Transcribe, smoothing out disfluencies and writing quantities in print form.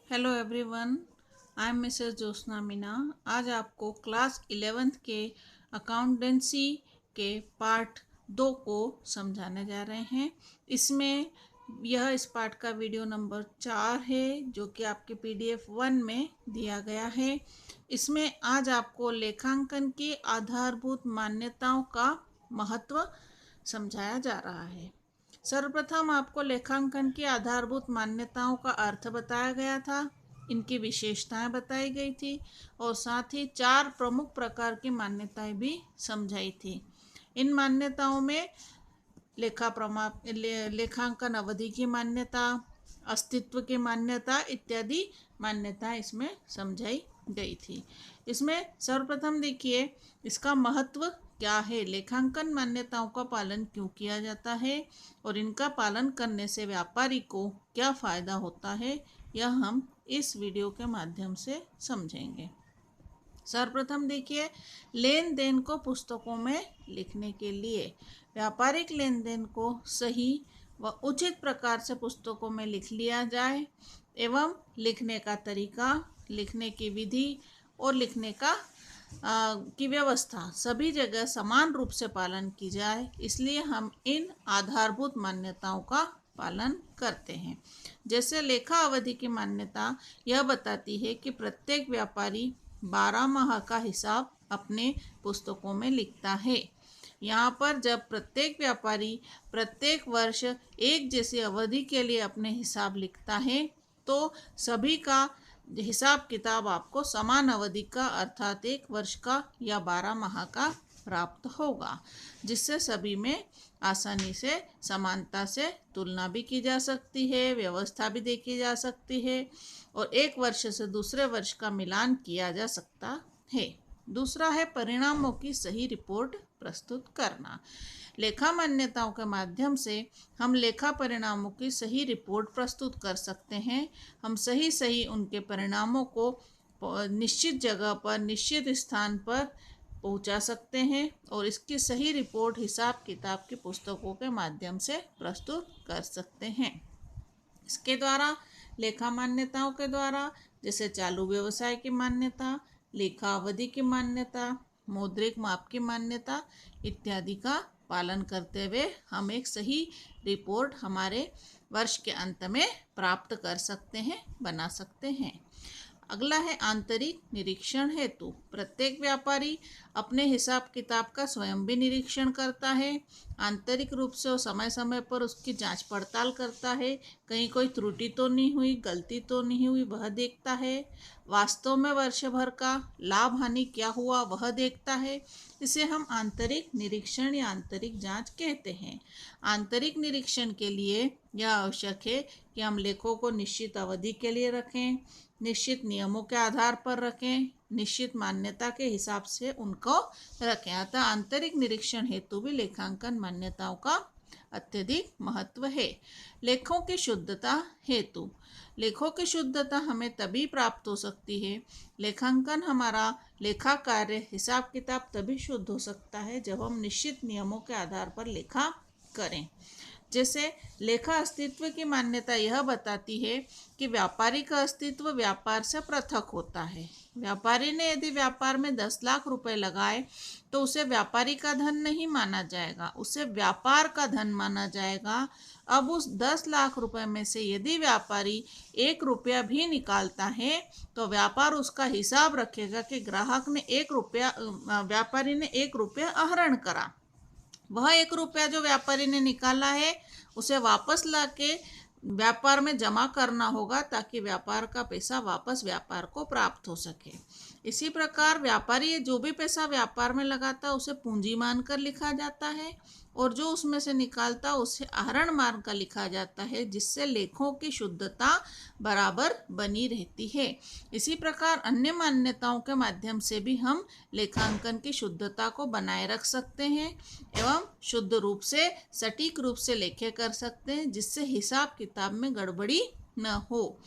Hello everyone, I am Mrs Jyotsna Meena. आज आपको class 11th के अकाउंटेंसी के पार्ट 2 को समझाने जा रहे हैं। इसमें इस पार्ट का वीडियो नंबर 4 है, जो कि आपके PDF 1 में दिया गया है। इसमें आज आपको लेखांकन की आधारभूत मान्यताओं का महत्व समझाया जा रहा है। सर्वप्रथम आपको लेखांकन की आधारभूत मान्यताओं का अर्थ बताया गया था, इनकी विशेषताएं बताई गई थी और साथ ही 4 प्रमुख प्रकार की मान्यताएं भी समझाई थी। इन मान्यताओं में लेखांकन अवधि की मान्यता, अस्तित्व की मान्यता इत्यादि मान्यताएं इसमें समझाई गई थी। इसमें सर्वप्रथम देखिए, इसका महत्व क्या है, लेखांकन मान्यताओं का पालन क्यों किया जाता है और इनका पालन करने से व्यापारी को क्या फायदा होता है, यह हम इस वीडियो के माध्यम से समझेंगे। सर्वप्रथम देखिए, लेन देन को पुस्तकों में लिखने के लिए व्यापारिक लेन देन को सही व उचित प्रकार से पुस्तकों में लिख लिया जाए एवं लिखने का तरीका, लिखने की विधि और लिखने का की व्यवस्था सभी जगह समान रूप से पालन की जाए, इसलिए हम इन आधारभूत मान्यताओं का पालन करते हैं। जैसे लेखा अवधि की मान्यता यह बताती है कि प्रत्येक व्यापारी 12 माह का हिसाब अपने पुस्तकों में लिखता है। यहाँ पर जब प्रत्येक व्यापारी प्रत्येक वर्ष एक जैसी अवधि के लिए अपने हिसाब लिखता है, तो सभी का हिसाब किताब आपको समान अवधि का अर्थात 1 वर्ष का या 12 माह का प्राप्त होगा, जिससे सभी में आसानी से समानता से तुलना भी की जा सकती है, व्यवस्था भी देखी जा सकती है और एक वर्ष से दूसरे वर्ष का मिलान किया जा सकता है। दूसरा है परिणामों की सही रिपोर्ट प्रस्तुत करना। लेखा मान्यताओं के माध्यम से हम लेखा परिणामों की सही रिपोर्ट प्रस्तुत कर सकते हैं। हम सही उनके परिणामों को निश्चित जगह पर, निश्चित स्थान पर पहुंचा सकते हैं और इसकी सही रिपोर्ट हिसाब किताब की पुस्तकों के माध्यम से प्रस्तुत कर सकते हैं। इसके द्वारा लेखा मान्यताओं के द्वारा जैसे चालू व्यवसाय की मान्यता, लेखा अवधि की मान्यता, मौद्रिक माप की मान्यता इत्यादि का पालन करते हुए हम एक सही रिपोर्ट हमारे वर्ष के अंत में प्राप्त कर सकते हैं, बना सकते हैं। अगला है आंतरिक निरीक्षण हेतु। प्रत्येक व्यापारी अपने हिसाब किताब का स्वयं भी निरीक्षण करता है। आंतरिक रूप से वो समय समय पर उसकी जांच पड़ताल करता है, कहीं कोई त्रुटि तो नहीं हुई, गलती तो नहीं हुई, वह देखता है। वास्तव में वर्ष भर का लाभ हानि क्या हुआ, वह देखता है। इसे हम आंतरिक निरीक्षण या आंतरिक जांच कहते हैं। आंतरिक निरीक्षण के लिए यह आवश्यक है कि हम लेखों को निश्चित अवधि के लिए रखें, निश्चित नियमों के आधार पर रखें, निश्चित मान्यता के हिसाब से उनको रखें। अतः आंतरिक निरीक्षण हेतु भी लेखांकन मान्यताओं का अत्यधिक महत्व है। लेखों की शुद्धता हेतु। लेखों की शुद्धता हमें तभी प्राप्त हो सकती है, लेखांकन हमारा लेखा कार्य हिसाब किताब तभी शुद्ध हो सकता है जब हम निश्चित नियमों के आधार पर लेखा करें। जैसे लेखा अस्तित्व की मान्यता यह बताती है कि व्यापारी का अस्तित्व व्यापार से पृथक होता है। व्यापारी ने यदि व्यापार में 10 लाख रुपए लगाए तो उसे व्यापारी का धन नहीं माना जाएगा, उसे व्यापार का धन माना जाएगा। अब उस 10 लाख रुपए में से यदि व्यापारी 1 रुपया भी निकालता है तो व्यापार उसका हिसाब रखेगा कि ग्राहक ने 1 रुपया, व्यापारी ने 1 रुपया आहरण करा। वह 1 रुपया जो व्यापारी ने निकाला है उसे वापस लाके व्यापार में जमा करना होगा, ताकि व्यापार का पैसा वापस व्यापार को प्राप्त हो सके। इसी प्रकार व्यापारी जो भी पैसा व्यापार में लगाता है उसे पूंजी मानकर लिखा जाता है और जो उसमें से निकालता उसे आहरण मानकर लिखा जाता है, जिससे लेखों की शुद्धता बराबर बनी रहती है। इसी प्रकार अन्य मान्यताओं के माध्यम से भी हम लेखांकन की शुद्धता को बनाए रख सकते हैं एवं शुद्ध रूप से, सटीक रूप से लेखे कर सकते हैं, जिससे हिसाब किताब में गड़बड़ी न हो।